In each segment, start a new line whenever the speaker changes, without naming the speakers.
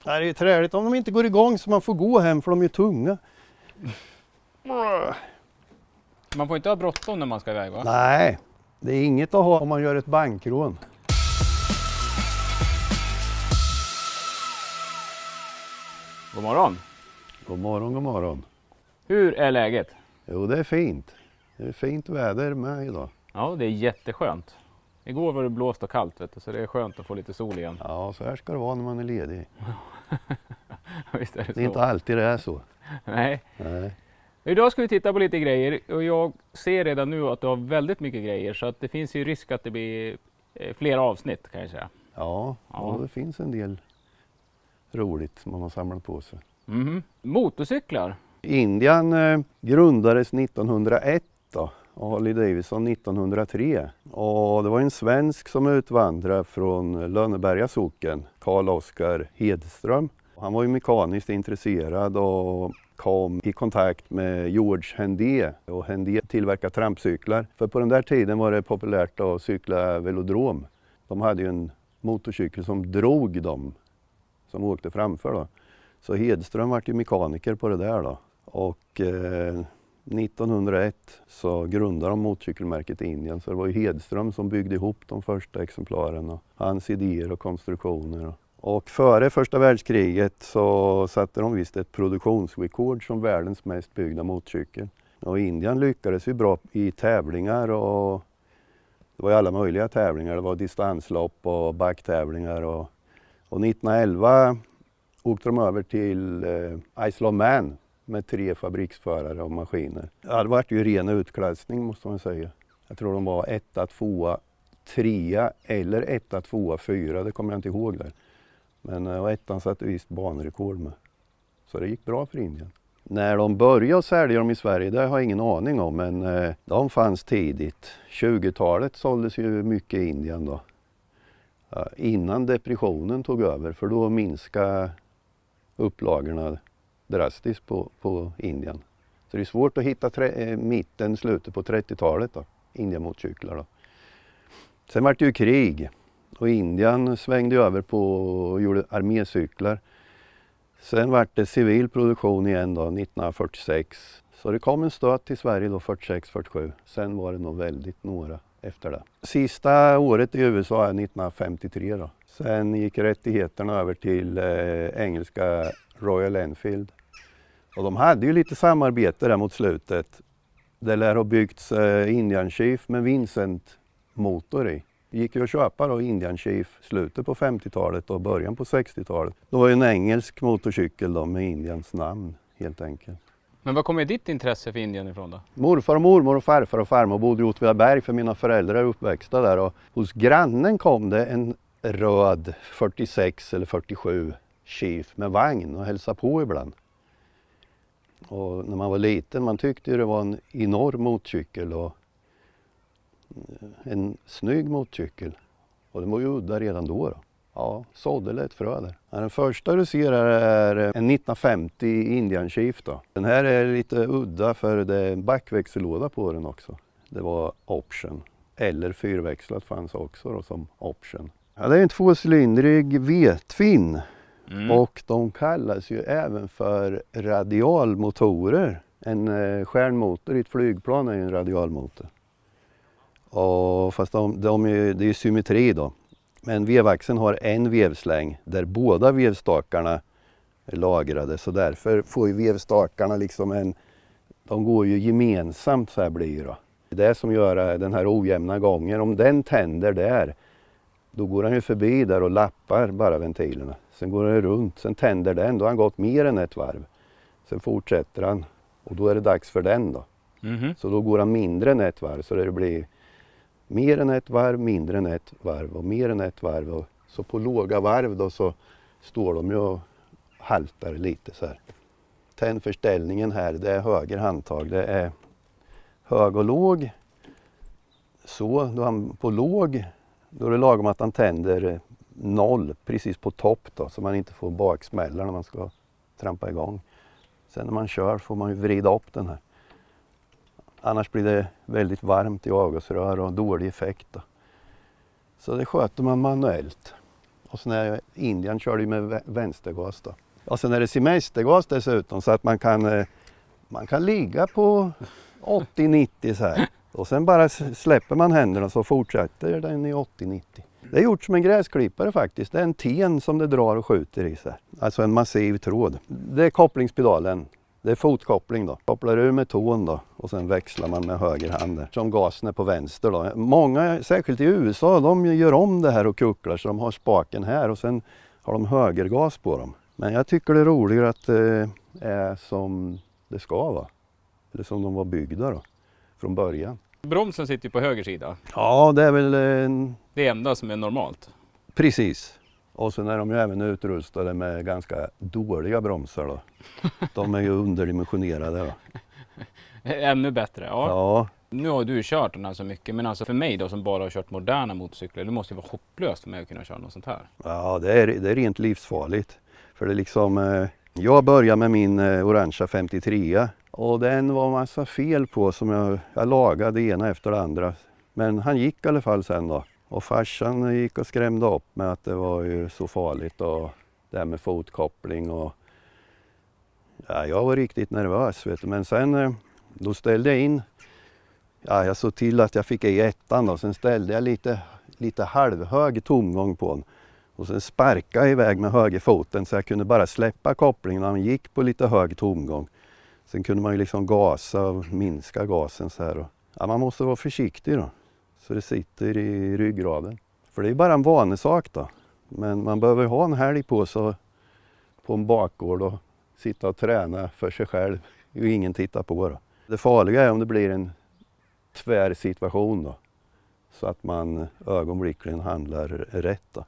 Det är ju träligt om de inte går igång så man får gå hem för de är tunga.
Man får inte ha bråttom när man ska iväg, va?
Nej, det är inget att ha om man gör ett bankrån.
God morgon.
God morgon, god morgon.
Hur är läget?
Jo, det är fint. Det är fint väder med idag.
Ja, det är jätteskönt. Igår var det blåst och kallt, vet du, så det är skönt att få lite sol igen.
Ja, så här ska det vara när man är ledig.
Visst är det så.
Det är inte alltid det är så.
Nej.
Nej.
Idag ska vi titta på lite grejer och jag ser redan nu att du har väldigt mycket grejer så att det finns ju risk att det blir flera avsnitt, kan jag säga.
Ja, och det finns en del roligt som man har samlat på sig.
Motorcyklar.
Indien grundades 1901 då, och Harley Davidson 1903. Och det var en svensk som utvandrade från Lönneberga socken, Carl Oskar Hedström. Han var ju mekaniskt intresserad och kom i kontakt med George Hendé, och Hendé tillverkade trampcyklar. För på den där tiden var det populärt att cykla velodrom. De hade ju en motorcykel som drog dem som åkte framför då. Så Hedström var ju mekaniker på det där då. Och 1901 så grundade de motorcykelmärket i Indien. Så det var ju Hedström som byggde ihop de första exemplaren och hans idéer och konstruktioner. Och före första världskriget så satte de visst ett produktionsrekord som världens mest byggda motorcykel. Och Indien lyckades ju bra i tävlingar och det var ju alla möjliga tävlingar. Det var distanslopp och backtävlingar och 1911 åkte de över till Isle of Man med 3 fabriksförare och maskiner. Ja, det var ju ren utklassning måste man säga. Jag tror de var 1, 2, 3 eller 1, 2, 4, det kommer jag inte ihåg där. Men ettan satte visst banrekord med. Så det gick bra för Indien. När de började sälja dem i Sverige, det har jag ingen aning om, men de fanns tidigt. 20-talet såldes ju mycket i Indien då. Innan depressionen tog över, för då minskade upplagorna drastiskt på Indien. Så det är svårt att hitta slutet på 30-talet då, Indien-motorcyklar då. Sen var det ju krig och Indien svängde över på och gjorde armécyklar. Sen var det civil produktion igen då 1946. Så det kom en stöt till Sverige då 46-47. Sen var det nog väldigt några efter det. Sista året i USA är 1953 då. Sen gick rättigheterna över till engelska Royal Enfield. Och de hade ju lite samarbete där mot slutet. Det lär ha byggts Indian Chief med Vincent-motor i. Det gick ju att köpa då Indian Chief slutet på 50-talet och början på 60-talet. Det var ju en engelsk motorcykel då med Indiens namn helt enkelt.
Men vad kommer ditt intresse för Indien ifrån då?
Morfar och mormor och farfar och farmor bodde i Åtvidaberg för mina föräldrar är uppväxta där. Och hos grannen kom det en röd 46 eller 47 Chief med vagn och hälsade på ibland. Och när man var liten man tyckte det var en enorm motorcykel och en snygg motorcykel. Och den var ju udda redan då. Ja, sådde ett frö där. Ja, den första du ser är en 1950 Indian Chief då. Den här är lite udda för det är en backväxellåda på den också. Det var option. Eller fyrväxlat fanns också då som option. Ja, det är en 2-cylindrig V-twin. Och de kallas ju även för radialmotorer. En stjärnmotor i ett flygplan är ju en radialmotor. Och fast det är ju symmetri då. Men vevaxeln har en vevsläng där båda vevstakarna är lagrade. Så därför får ju vevstakarna liksom de går ju gemensamt så här blir det då. Det är det som gör den här ojämna gången. Om den tänder där, då går han ju förbi där och lappar bara ventilerna. Sen går den runt, sen tänder den, då har han gått mer än ett varv. Sen fortsätter han och då är det dags för den då. Så då går han mindre än ett varv så det blir mer än ett varv, mindre än ett varv och mer än ett varv. Och så på låga varv då så står de ju och haltar lite så här. Tändförställningen här, det är höger handtag, det är hög och låg. Så då han på låg, då är det lagom att han tänder 0 precis på topp då så man inte får baksmällar när man ska trampa igång. Sen när man kör får man ju vrida upp den här. Annars blir det väldigt varmt i avgasrör och dålig effekt då. Så det sköter man manuellt. Och sen är Indien körde ju med vänstergas då. Och sen är det semestergas dessutom så att man kan ligga på 80-90 så här. Och sen bara släpper man händerna så fortsätter den i 80-90. Det är gjort som en gräsklippare faktiskt. Det är en ten som det drar och skjuter i sig. Alltså en massiv tråd. Det är kopplingspedalen. Det är fotkoppling då. Kopplar ur med tån då och sen växlar man med höger hand där. Som gasen är på vänster då. Många, särskilt i USA, de gör om det här och kucklar så de har spaken här och sen har de högergas på dem. Men jag tycker det är roligare att det är som det ska vara. Eller som de var byggda då, från början.
Bromsen sitter ju på höger sida.
Ja, det är väl
Det enda som är normalt.
precis. Och sen är de ju även utrustade med ganska dåliga bromsar då. De är ju underdimensionerade då.
Ännu bättre, ja.
Ja,
Nu har du kört den här så mycket, men alltså för mig då som bara har kört moderna motorcyklar, det måste ju vara hopplöst för mig att kunna köra något sånt här.
ja det är rent livsfarligt. För det är liksom, jag började med min orangea 53 och den var massa fel på som jag lagade det ena efter det andra. Men han gick i alla fall sen då. Och farsan gick och skrämde upp med att det var ju så farligt och det här med fotkoppling och ja, jag var riktigt nervös vet du. Men sen då ställde jag in, ja, jag såg till att jag fick i ettan då. Sen ställde jag lite halvhög tomgång på den. Och sen sparkade jag iväg med högerfoten så jag kunde bara släppa kopplingen när man gick på lite hög tomgång. Sen kunde man ju liksom gasa och minska gasen så här. Ja, man måste vara försiktig då. Så det sitter i ryggraden. För det är bara en vanesak då. Men man behöver ha en helg på sig på en bakgård och sitta och träna för sig själv. Och ingen tittar på då. Det farliga är om det blir en tvär situation då. Så att man ögonblickligen handlar rätt då.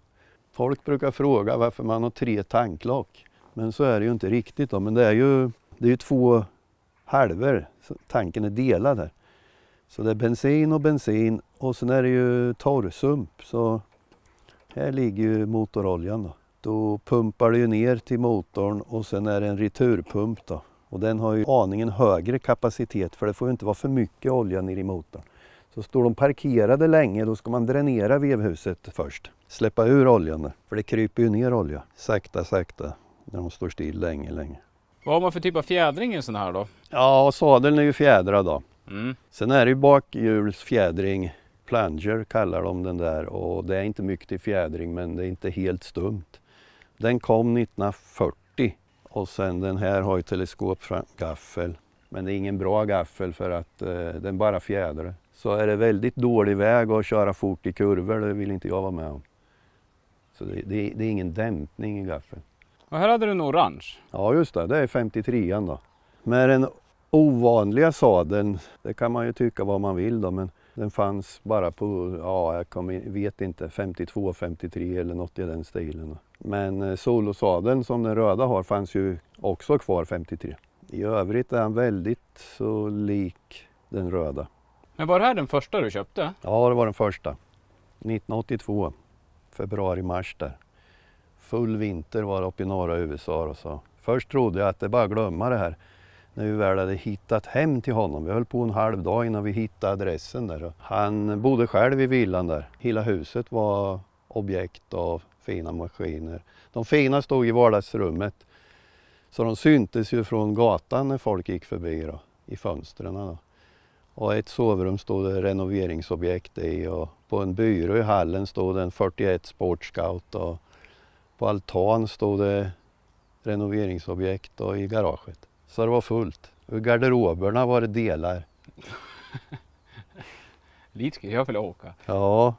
Folk brukar fråga varför man har 3 tanklock. Men så är det ju inte riktigt då. Men det är ju 2 halvor. Tanken är delad här. Så det är bensin och sen är det ju torrsump. Så här ligger ju motoroljan då. Då pumpar det ju ner till motorn och sen är det en returpump då. Och den har ju aningen högre kapacitet för det får ju inte vara för mycket olja ner i motorn. Så står de parkerade länge då ska man dränera vevhuset först. Släppa ur oljan där, för det kryper ju ner olja. Sakta när de står still länge.
Vad har man för typ av fjädring i en sån här då?
Ja, sadeln är ju fjädrad då.
Mm.
Sen är det ju bakhjulsfjädring, plunger kallar de den där och det är inte mycket till fjädring men det är inte helt stumt. Den kom 1940 och sen den här har ju teleskopgaffel men det är ingen bra gaffel för att den bara fjädrar. Så är det väldigt dålig väg att köra fort i kurvor, det vill inte jag vara med om. Så det är ingen dämpning i gaffeln.
Och här hade du en orange.
Ja just det är 53an då. Med den ovanliga sadeln, det kan man ju tycka vad man vill då, men den fanns bara på, ja vet inte, 52, 53 eller något i den stilen. Men solosadeln som den röda har fanns ju också kvar 53. I övrigt är han väldigt så lik den röda.
Men var det här den första du köpte?
Ja, det var den första. 1982, februari-mars där. Full vinter var det uppe i norra USA och så. Först trodde jag att det bara glömma det här. När vi väl hade hittat hem till honom. Vi höll på en halv dag innan vi hittade adressen där. Han bodde själv i villan där. Hela huset var objekt av fina maskiner. De fina stod i vardagsrummet. Så de syntes ju från gatan när folk gick förbi då, i fönstren då. Och ett sovrum stod det renoveringsobjekt i och på en byrå i hallen stod det en 41 Sportscout och på altan stod det renoveringsobjekt och i garaget. Så det var fullt. I garderoberna var det delar.
Lite ska jag vilja åka.
Ja,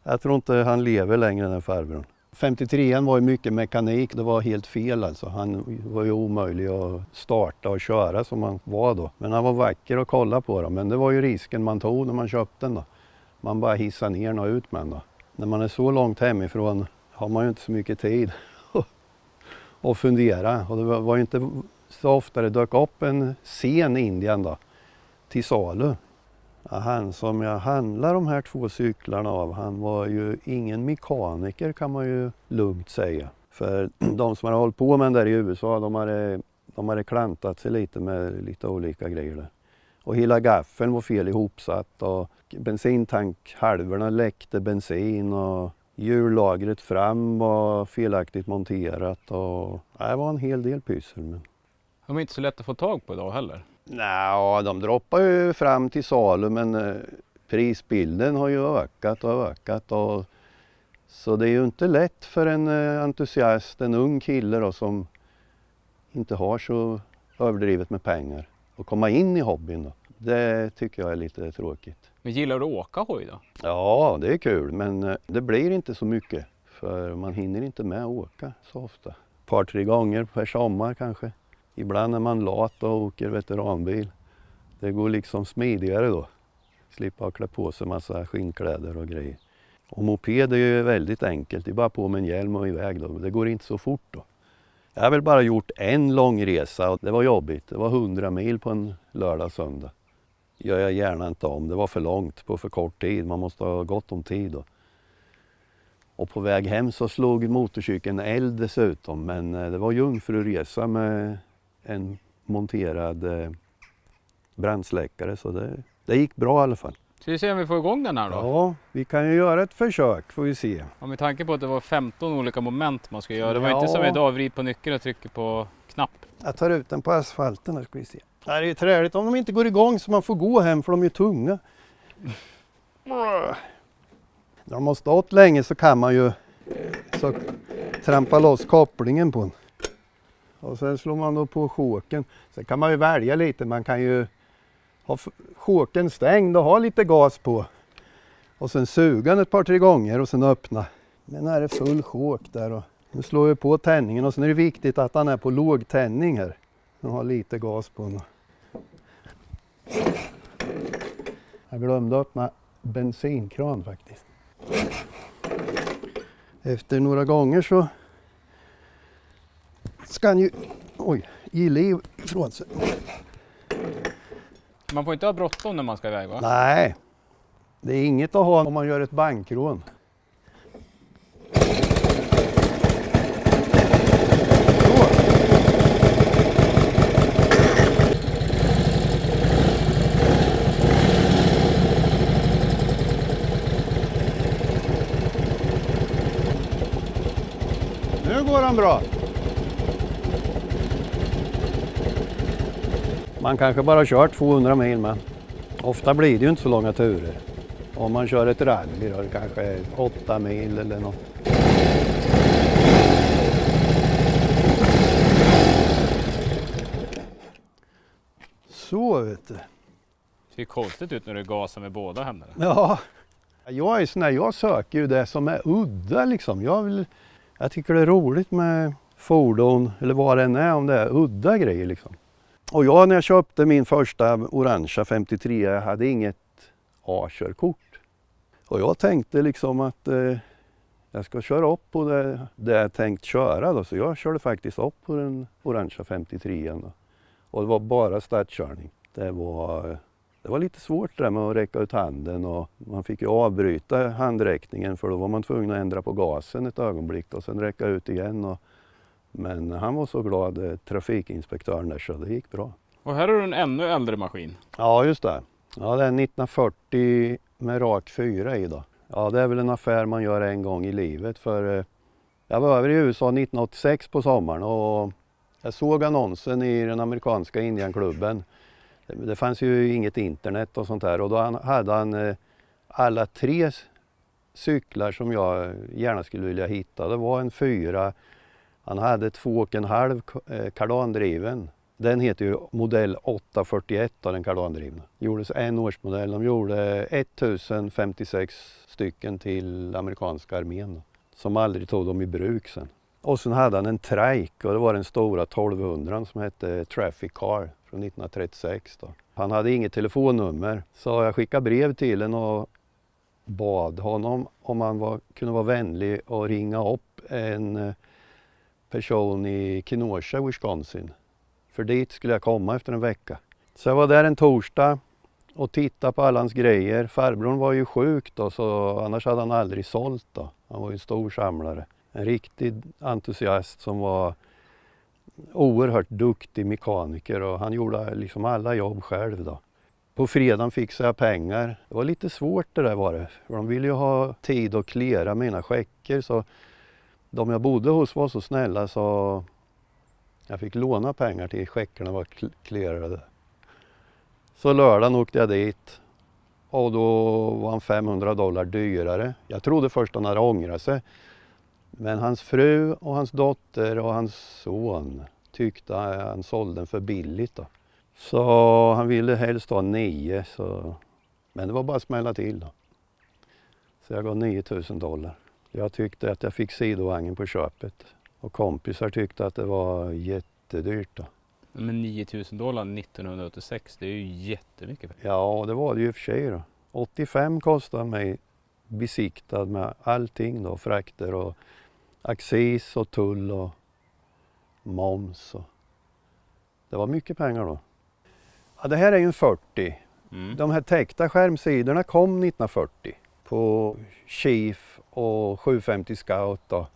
jag tror inte han lever längre den farbrorn. 53an var ju mycket mekanik, det var helt fel alltså. Han var ju omöjlig att starta och köra som han var då. Men han var vacker att kolla på då. Men det var ju risken man tog när man köpte den då. Man bara hissade ner den och ut med den då. När man är så långt hemifrån har man ju inte så mycket tid att fundera. Och det var ju inte så ofta det dök upp en sen Indien då, till salu. Ja, han som jag handlar de här 2 cyklarna av, han var ju ingen mekaniker kan man ju lugnt säga. För de som har hållit på med den där i USA, de hade klantat sig lite med lite olika grejer där. Och hela gaffeln var fel ihopsatt och bensintankhalvorna läckte bensin och Hjullagret fram var felaktigt monterat och det var en hel del pyssel. Men...
De är inte så lätt att få tag på idag heller.
Nej, de droppar ju fram till salu men prisbilden har ju ökat och ökat. Så det är ju inte lätt för en entusiast, en ung kille då, som inte har så överdrivet med pengar att komma in i hobbyn då. Det tycker jag är lite tråkigt.
Men gillar du att åka hoj då?
Ja, det är kul men det blir inte så mycket för man hinner inte med att åka så ofta. Ett par, 3 gånger per sommar kanske. Ibland är man lat och åker veteranbil. Det går liksom smidigare då. Slippa klä på sig massa skinnkläder och grejer. Och moped är ju väldigt enkelt. Det är bara på med en hjälm och iväg då. Det går inte så fort då. Jag har väl bara gjort en lång resa och det var jobbigt. Det var 100 mil på en lördag och söndag. Gör jag gärna inte om. Det var för långt på för kort tid. Man måste ha gott om tid då. Och på väg hem så slog motorcykeln eld dessutom. Men det var jungfruresa med en monterad brandsläckare. Så det gick bra i alla fall.
Ska vi se om vi får igång den här då?
Ja, vi kan ju göra ett försök får vi se.
Ja, med tanke på att det var 15 olika moment man ska göra. Det var
Ja.
inte som idag, vrid på nyckeln och trycker på knapp.
Jag tar ut den på asfalten här ska vi se. Det är ju träligt om de inte går igång så man får gå hem för de är tunga. När de har stått länge så kan man ju så trampa loss kopplingen på den. Och sen slår man då på choken. Sen kan man ju välja lite. Man kan ju ha choken stängd och ha lite gas på. Och sen suga den ett par, 3 gånger och sen öppna. Men här är full chok där. Och nu slår jag på tändningen och sen är det viktigt att den är på låg tändning här. Den har lite gas på den. Jag glömde öppna bensinkran faktiskt. Efter några gånger så ska han ju ge liv ifrån sig.
Man får inte ha bråttom när man ska iväg va?
Nej, det är inget att ha om man gör ett bankrån. Nu går han bra. Man kanske bara kör 200 mil men ofta blir det ju inte så långa turer. Om man kör ett rally då, det kanske är 8 mil eller något. Så vet du.
Det ser konstigt ut när du gasar med båda händerna.
Ja, jag är sån här, jag söker ju det som är udda liksom. Jag tycker det är roligt med fordon eller vad det än är om det är udda grejer liksom. Och jag när jag köpte min första orangea 53, jag hade inget A-körkort. Och jag tänkte liksom att jag ska köra upp på det jag tänkt köra då. Så jag körde faktiskt upp på den orangea 53 då. Och det var bara startkörning. Det var lite svårt det med att räcka ut handen och man fick ju avbryta handräckningen för då var man tvungen att ändra på gasen ett ögonblick och sen räcka ut igen. Men han var så glad, trafikinspektören där, så det gick bra.
Och här har du en ännu äldre maskin.
Ja, just det. Ja, det är 1940 med rak 4 i då. Ja, det är väl en affär man gör en gång i livet för jag var över i USA 1986 på sommaren och jag såg annonsen i den amerikanska indianklubben. Det fanns ju inget internet och sånt där och då hade han alla 3 cyklar som jag gärna skulle vilja hitta. Det var en 4. Han hade 2,5 kardandriven. Den heter ju modell 841 av den kardandrivna. Gjordes en årsmodell. De gjorde 1056 stycken till amerikanska armén. Som aldrig tog dem i bruk sen. Och sen hade han en Trike och det var den stora 1200 som hette Traffic Car från 1936 då. Han hade inget telefonnummer så jag skickade brev till honom och bad honom om han kunde vara vänlig och ringa upp en person i Kenosha, Wisconsin. För dit skulle jag komma efter en vecka. Så jag var där en torsdag och tittade på alla hans grejer. Farbrorn var ju sjuk då så annars hade han aldrig sålt då. Han var ju en stor samlare. En riktig entusiast som var oerhört duktig mekaniker och han gjorde liksom alla jobb själv då. På fredagen fixade jag pengar. Det var lite svårt det där var det. För de ville ju ha tid att klära mina checker. Så de jag bodde hos var så snälla så jag fick låna pengar till checkerna var klarade. Så lördagen åkte jag dit. Och då var han $500 dyrare. Jag trodde först han hade ångrat sig. Men hans fru och hans dotter och hans son tyckte han sålde den för billigt då. Så han ville helst ha 9. Men det var bara att smälla till då. Så jag gav $9,000. Jag tyckte att jag fick sidovagnen på köpet. Och kompisar tyckte att det var jättedyrt då.
Men $9,000 1986, det är ju jättemycket.
Ja, det var det ju i och för sig då. 85 kostade mig besiktad med allting då. Frakter och accis och tull och moms. Det var mycket pengar då. Ja, det här är ju en 40. De här täckta skärmsidorna kom 1940 på Chief och 750 Scout då.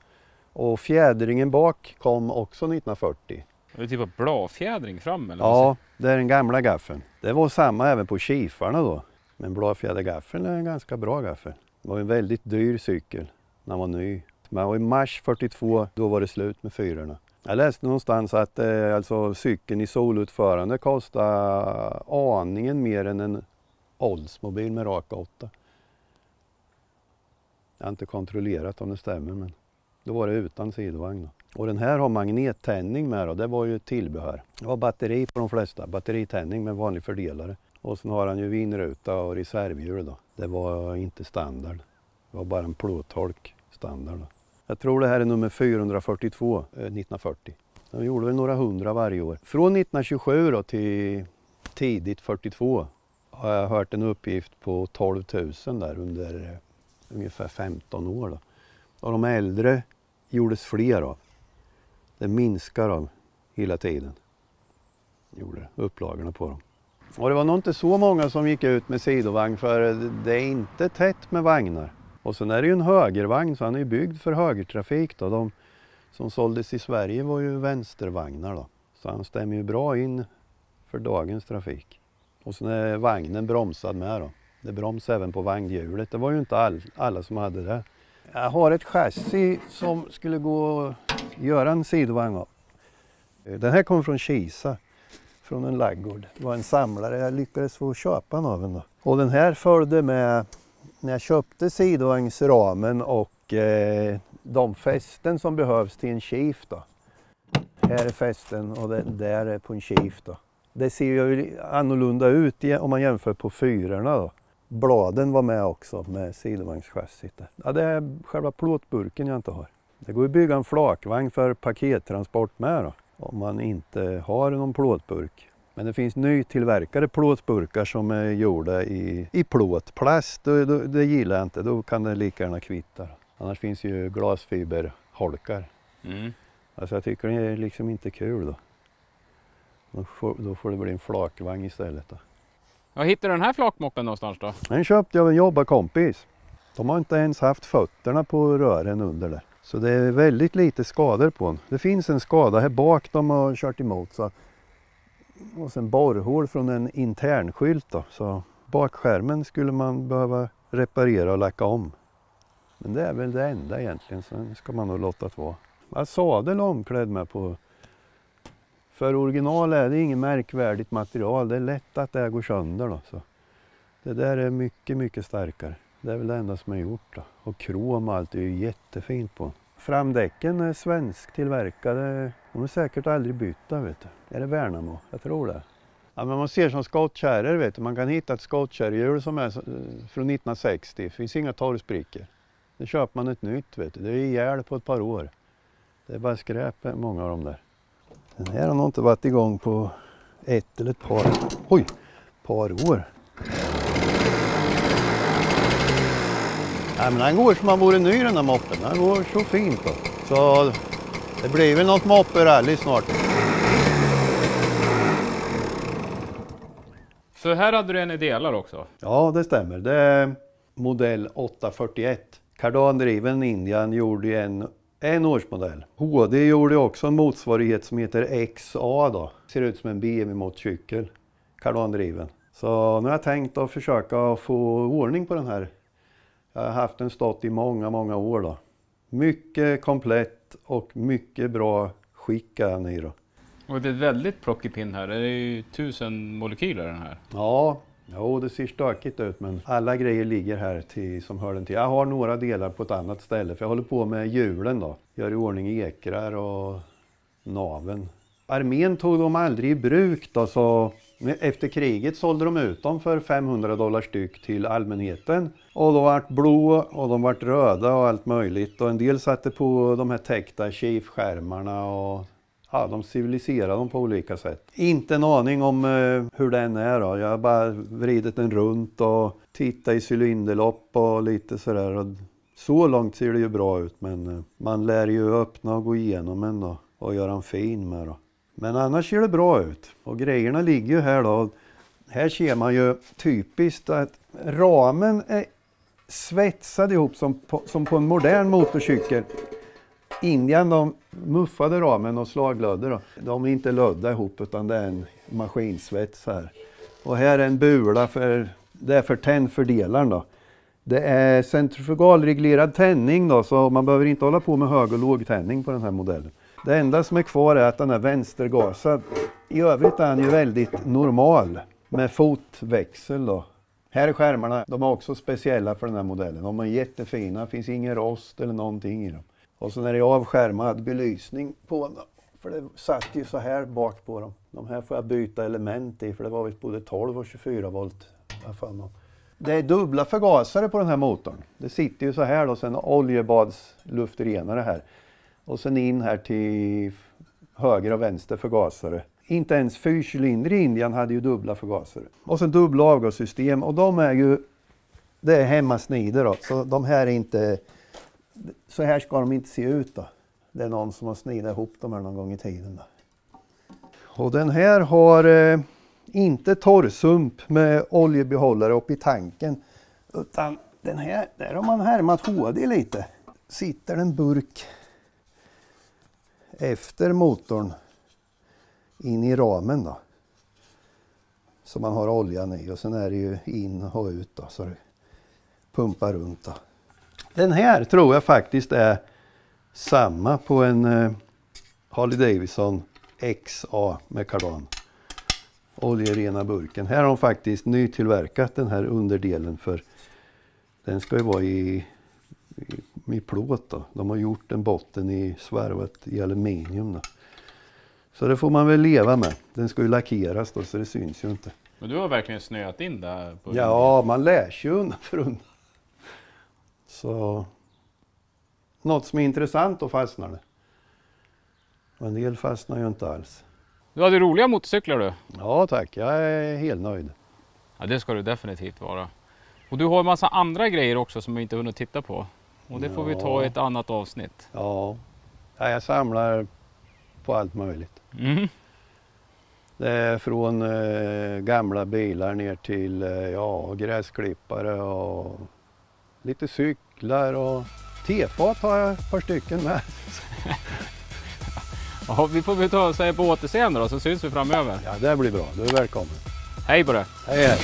Och fjädringen bak kom också 1940.
Är det typ av bladfjädring fram eller?
Ja, det är den gamla gaffeln. Det var samma även på Chiefarna då. Men bladfjädergaffeln är en ganska bra gaffel. Det var en väldigt dyr cykel när man var ny. Men i mars 42 då var det slut med fyrorna. Jag läste någonstans att alltså cykeln i solutförande kostar aningen mer än en Oldsmobil med raka 8. Jag har inte kontrollerat om det stämmer, men då var det utan sidovagn då. Och den här har magnettändning med då, det var ju tillbehör. Det var batteri på de flesta, batteritändning med vanlig fördelare. Och sen har han ju vinruta och reservhjul då. Det var inte standard, det var bara en plåtholk standard då. Jag tror det här är nummer 442, 1940. De gjorde väl några hundra varje år. Från 1927 då till tidigt 42 har jag hört en uppgift på 12 000 där under ungefär 15 år då. Och de äldre gjordes fler av. Det minskar av hela tiden. Gjorde upplagorna på dem. Och det var nog inte så många som gick ut med sidovagn för det är inte tätt med vagnar. Och sen är det ju en högervagn så han är ju byggd för högertrafik då. De som såldes i Sverige var ju vänstervagnar då. Så han stämmer ju bra in för dagens trafik. Och sen är vagnen bromsad med då. Det broms även på vagnhjulet. Det var ju inte alla som hade det. Jag har ett chassi som skulle gå att göra en sidovagn av. Den här kom från Kisa. Från en laggård. Det var en samlare. Jag lyckades få köpa en av den då. Och den här följde med när jag köpte sidovagnsramen och de fästen som behövs till en Chief då. Här är fästen och det där är på en Chief då. Det ser ju annorlunda ut om man jämför på fyrorna då. Bladen var med också med sidovagnschassit. Ja, det är själva plåtburken jag inte har. Det går att bygga en flakvagn för pakettransport med då. Om man inte har någon plåtburk. Men det finns nytillverkade plåtburkar som är gjorda i plåt. Plast, det gillar jag inte. Då kan det lika gärna kvitta. Annars finns ju glasfiberholkar. Alltså jag tycker det är liksom inte kul då. Då får det bli en flakvagn istället då.
Ja, hittade du den här flakmoppen någonstans då?
Den köpte jag av en jobbarkompis. De har inte ens haft fötterna på rören under där. Så det är väldigt lite skador på den. Det finns en skada här bak de har kört emot. Så. Och sen borrhål från en internskylt då. Så bakskärmen skulle man behöva reparera och lacka om. Men det är väl det enda egentligen. Sen ska man nog låta det vara. Jag sadel omklädd med på. För original är det inget märkvärdigt material. Det är lätt att det går sönder då. Så. Det där är mycket, mycket starkare. Det är väl det enda som är gjort då. Och krom och allt är ju jättefint på. Framdäcken är svensk tillverkade. De är säkert aldrig bytta vet du. Är det Värnamo? Jag tror det. Ja, men man ser som skottkärror vet du. Man kan hitta ett skottkärrhjul som är från 1960. Det finns inga torrsprickor. Då köper man ett nytt vet du. Det är ihjäl på ett par år. Det är bara skräp många av dem där. Den här har nog inte varit igång på ett eller ett par år. Ja, men den går som man vore ny den här moppen. Den går så fint då. Så det blir väl något mopperally snart.
Så här hade du en i delar också?
Ja, det stämmer. Det är modell 841. Kardandriven Indian gjorde en årsmodell. HD gjorde också en motsvarighet som heter XA då. Ser ut som en BMW-motorcykel. Kardandriven. Så nu har jag tänkt att försöka få ordning på den här. Jag har haft den stått i många år då. Mycket komplett och mycket bra skick är den i då.
Och det är ett väldigt plockepinn här. Det är ju 1000 molekyler den här.
Ja, det ser stökigt ut men alla grejer ligger här som hör den till. Jag har några delar på ett annat ställe för jag håller på med hjulen då. Gör i ordning ekrar och naven. Armén tog de aldrig i bruk då, så efter kriget sålde de ut dem för $500 styck till allmänheten. Och de vart blå och de vart röda och allt möjligt. Och en del satte på de här täckta Chief-skärmarna och ja, de civiliserade dem på olika sätt. Inte en aning om hur den är då. Jag har bara vridit den runt och tittat i cylinderlopp och lite sådär. Och så långt ser det ju bra ut men man lär ju öppna och gå igenom den då och göra en fin med då. Men annars ser det bra ut. Och grejerna ligger ju här då. Här ser man ju typiskt att ramen är svetsad ihop som på en modern motorcykel. Indien de muffade ramen och slaglödde då. De är inte lödda ihop utan det är en maskinsvets här. Och här är en bula det är för tändfördelaren då. Det är centrifugalreglerad tändning då så man behöver inte hålla på med hög och låg tändning på den här modellen. Det enda som är kvar är att den är vänstergasad. I övrigt är den ju väldigt normal med fotväxel då. Här är skärmarna, de är också speciella för den här modellen. De är jättefina, det finns ingen rost eller någonting i dem. Och så är det avskärmad belysning på dem. För det satt ju så här bak på dem. De här får jag byta element i för det var väl både 12 och 24 volt. Det är dubbla förgasare på den här motorn. Det sitter ju så här då, sen oljebadsluftrenare här. Och sen in här till höger och vänster förgasare. Inte ens fyrcylinder i Indien hade ju dubbla förgasare. Och sen dubbla avgassystem och de är ju, det är hemmasnider då. Så de här är inte, så här ska de inte se ut då. Det är någon som har snidat ihop dem här någon gång i tiden då. Och den här har inte torrsump med oljebehållare upp i tanken. Utan den här, där har man härmat HD lite. Sitter en burk efter motorn in i ramen då. Så man har oljan i och sen är det ju in och ut då så det pumpar runt då. Den här tror jag faktiskt är samma på en Harley Davidson XA med kardan. Oljerena burken. Här har de faktiskt nytillverkat den här underdelen för den ska ju vara i plåt då. De har gjort en botten i svarvat i aluminium då. Så det får man väl leva med. Den ska ju lackeras då så det syns ju inte.
Men du har verkligen snöat in där? På
ja, man lär sig undan för undan. Så något som är intressant och fastnar det. En del fastnar ju inte alls.
Du hade roliga motorcyklar du?
Ja tack, jag är helt nöjd.
Ja det ska du definitivt vara. Och du har en massa andra grejer också som vi inte hunnit titta på. Och det får vi ta i ett annat avsnitt.
Ja, jag samlar på allt möjligt.
Mm.
Det är från gamla bilar ner till gräsklippare och lite cyklar och tefat har jag ett par stycken med.
Ja, vi får väl ta och säga på återseende då så syns vi framöver.
Ja det blir bra, du är välkommen.
Hej på det!
Hej hej!